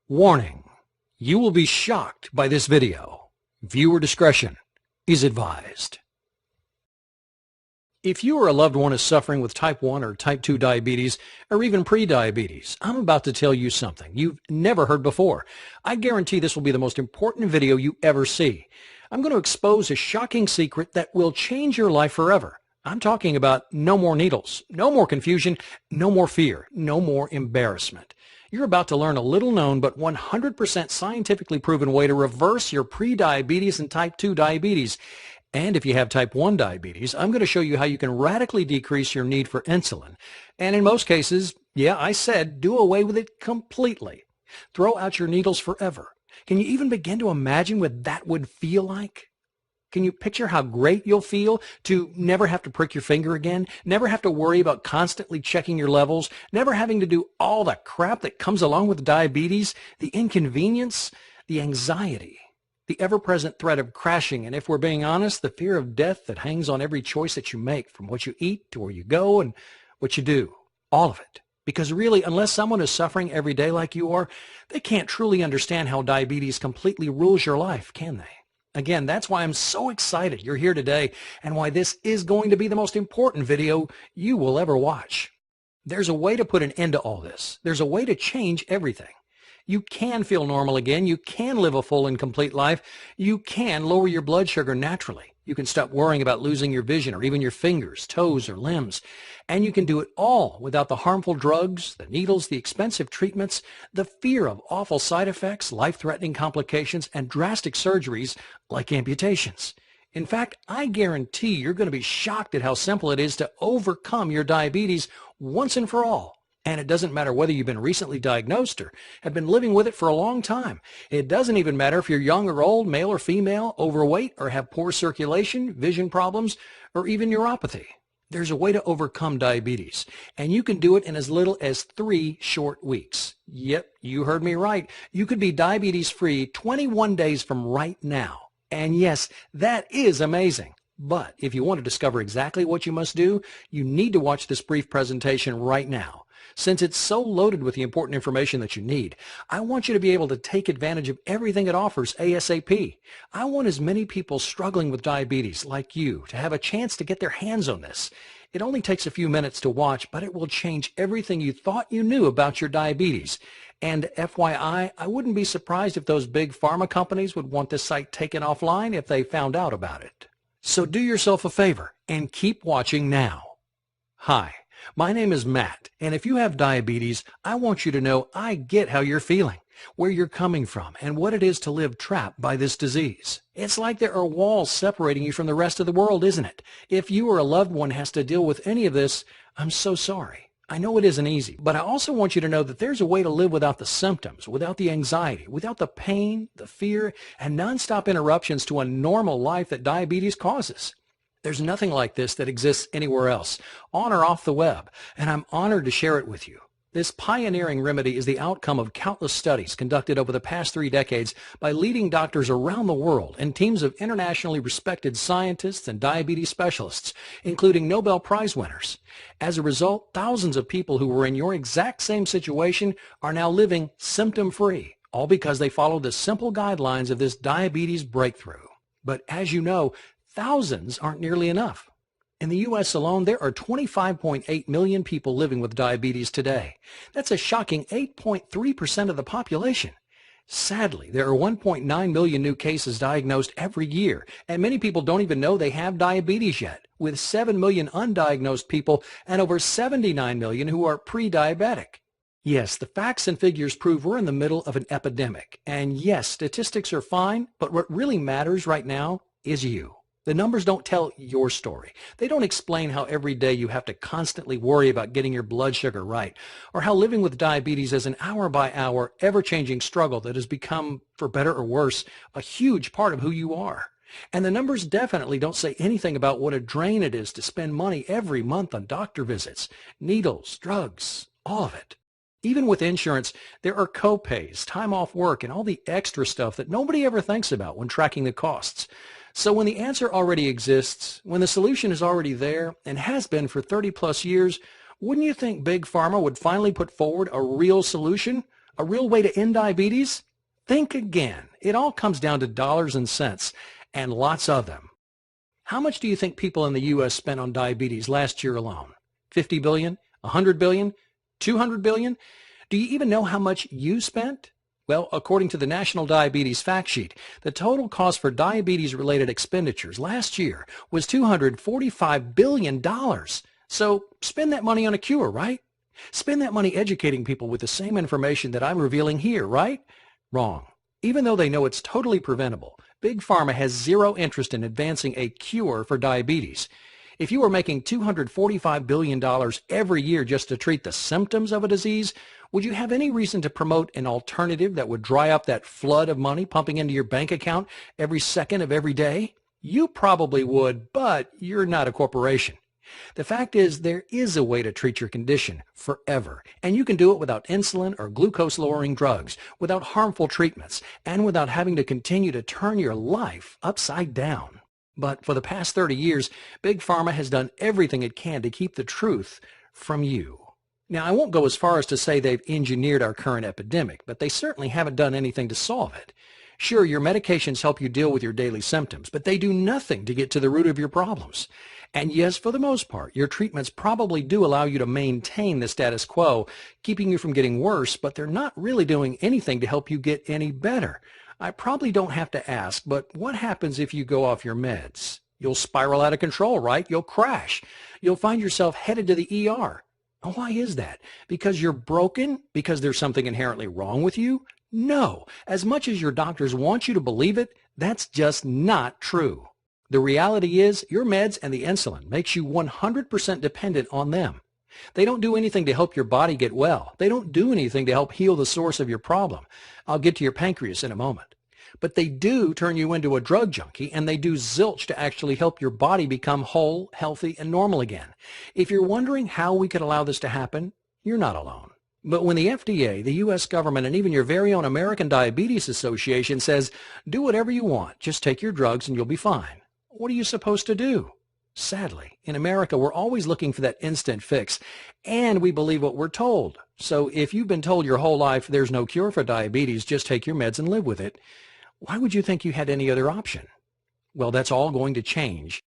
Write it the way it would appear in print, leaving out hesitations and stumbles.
Warning: you will be shocked by this video. Viewer discretion is advised. If you or a loved one is suffering with type 1 or type 2 diabetes, or even pre-diabetes, I'm about to tell you something you've never heard before. I guarantee this will be the most important video you ever see. I'm going to expose a shocking secret that will change your life forever. I'm talking about no more needles, no more confusion, no more fear, no more embarrassment. You're about to learn a little known but 100% scientifically proven way to reverse your pre-diabetes and type 2 diabetes. And if you have type 1 diabetes, I'm going to show you how you can radically decrease your need for insulin. And in most cases, yeah, I said do away with it completely. Throw out your needles forever. Can you even begin to imagine what that would feel like? Can you picture how great you'll feel to never have to prick your finger again, never have to worry about constantly checking your levels, never having to do all the crap that comes along with diabetes, the inconvenience, the anxiety, the ever-present threat of crashing, and if we're being honest, the fear of death that hangs on every choice that you make, from what you eat to where you go and what you do, all of it. Because really, unless someone is suffering every day like you are, they can't truly understand how diabetes completely rules your life, can they? Again, that's why I'm so excited you're here today and why this is going to be the most important video you will ever watch. There's a way to put an end to all this. There's a way to change everything. You can feel normal again. You can live a full and complete life. You can lower your blood sugar naturally. You can stop worrying about losing your vision or even your fingers, toes, or limbs. And you can do it all without the harmful drugs, the needles, the expensive treatments, the fear of awful side effects, life-threatening complications, and drastic surgeries like amputations. In fact, I guarantee you're going to be shocked at how simple it is to overcome your diabetes once and for all. And it doesn't matter whether you've been recently diagnosed or have been living with it for a long time. It doesn't even matter if you're young or old, male or female, overweight, or have poor circulation, vision problems, or even neuropathy. There's a way to overcome diabetes, and you can do it in as little as 3 short weeks. Yep, you heard me right. You could be diabetes-free 21 days from right now. And yes, that is amazing. But if you want to discover exactly what you must do, you need to watch this brief presentation right now. Since it's so loaded with the important information that you need, I want you to be able to take advantage of everything it offers ASAP. I want as many people struggling with diabetes like you to have a chance to get their hands on this. It only takes a few minutes to watch, but it will change everything you thought you knew about your diabetes. And FYI, I wouldn't be surprised if those big pharma companies would want this site taken offline if they found out about it. So do yourself a favor and keep watching now. Hi. My name is Matt, and if you have diabetes, I want you to know I get how you're feeling, where you're coming from, and what it is to live trapped by this disease. It's like there are walls separating you from the rest of the world, isn't it? If you or a loved one has to deal with any of this, I'm so sorry. I know it isn't easy, but I also want you to know that there's a way to live without the symptoms, without the anxiety, without the pain, the fear, and nonstop interruptions to a normal life that diabetes causes. There's nothing like this that exists anywhere else, on or off the web, and I'm honored to share it with you. This pioneering remedy is the outcome of countless studies conducted over the past 3 decades by leading doctors around the world and teams of internationally respected scientists and diabetes specialists, including Nobel Prize winners. As a result, thousands of people who were in your exact same situation are now living symptom-free, all because they followed the simple guidelines of this diabetes breakthrough. But as you know, thousands aren't nearly enough. In the U.S. alone, there are 25.8 million people living with diabetes today. That's a shocking 8.3% of the population. Sadly, there are 1.9 million new cases diagnosed every year, and many people don't even know they have diabetes yet, with 7 million undiagnosed people and over 79 million who are pre-diabetic. Yes, the facts and figures prove we're in the middle of an epidemic. And yes, statistics are fine, but what really matters right now is you. The numbers don't tell your story. They don't explain how every day you have to constantly worry about getting your blood sugar right, or how living with diabetes is an hour-by-hour, ever-changing struggle that has become, for better or worse, a huge part of who you are. And the numbers definitely don't say anything about what a drain it is to spend money every month on doctor visits, needles, drugs, all of it. Even with insurance, there are co-pays, time off work, and all the extra stuff that nobody ever thinks about when tracking the costs. So when the answer already exists, when the solution is already there and has been for 30 plus years, wouldn't you think Big Pharma would finally put forward a real solution? A real way to end diabetes? Think again. It all comes down to dollars and cents, and lots of them. How much do you think people in the U.S. spent on diabetes last year alone? 50 billion? 100 billion? 200 billion? Do you even know how much you spent? Well, according to the National Diabetes Fact Sheet, the total cost for diabetes-related expenditures last year was $245 billion. So spend that money on a cure, right? Spend that money educating people with the same information that I'm revealing here, right? Wrong. Even though they know it's totally preventable, Big Pharma has zero interest in advancing a cure for diabetes. If you were making $245 billion every year just to treat the symptoms of a disease, would you have any reason to promote an alternative that would dry up that flood of money pumping into your bank account every second of every day? You probably would, but you're not a corporation. The fact is, there is a way to treat your condition forever, and you can do it without insulin or glucose-lowering drugs, without harmful treatments, and without having to continue to turn your life upside down. But for the past 30 years, Big Pharma has done everything it can to keep the truth from you. Now, I won't go as far as to say they've engineered our current epidemic, but they certainly haven't done anything to solve it. Sure, your medications help you deal with your daily symptoms, but they do nothing to get to the root of your problems. And yes, for the most part, your treatments probably do allow you to maintain the status quo, keeping you from getting worse, but they're not really doing anything to help you get any better. I probably don't have to ask, but what happens if you go off your meds? You'll spiral out of control, right? You'll crash. You'll find yourself headed to the ER. Why is that? Because you're broken? Because there's something inherently wrong with you? No. As much as your doctors want you to believe it, that's just not true. The reality is your meds and the insulin makes you 100% dependent on them. They don't do anything to help your body get well. They don't do anything to help heal the source of your problem. I'll get to your pancreas in a moment. But they do turn you into a drug junkie, and they do zilch to actually help your body become whole, healthy, and normal again. If you're wondering how we could allow this to happen, you're not alone. But when the FDA, the U.S. government, and even your very own American Diabetes Association says, do whatever you want, just take your drugs and you'll be fine, what are you supposed to do? Sadly, in America, we're always looking for that instant fix, and we believe what we're told. So if you've been told your whole life there's no cure for diabetes, just take your meds and live with it, why would you think you had any other option? Well, that's all going to change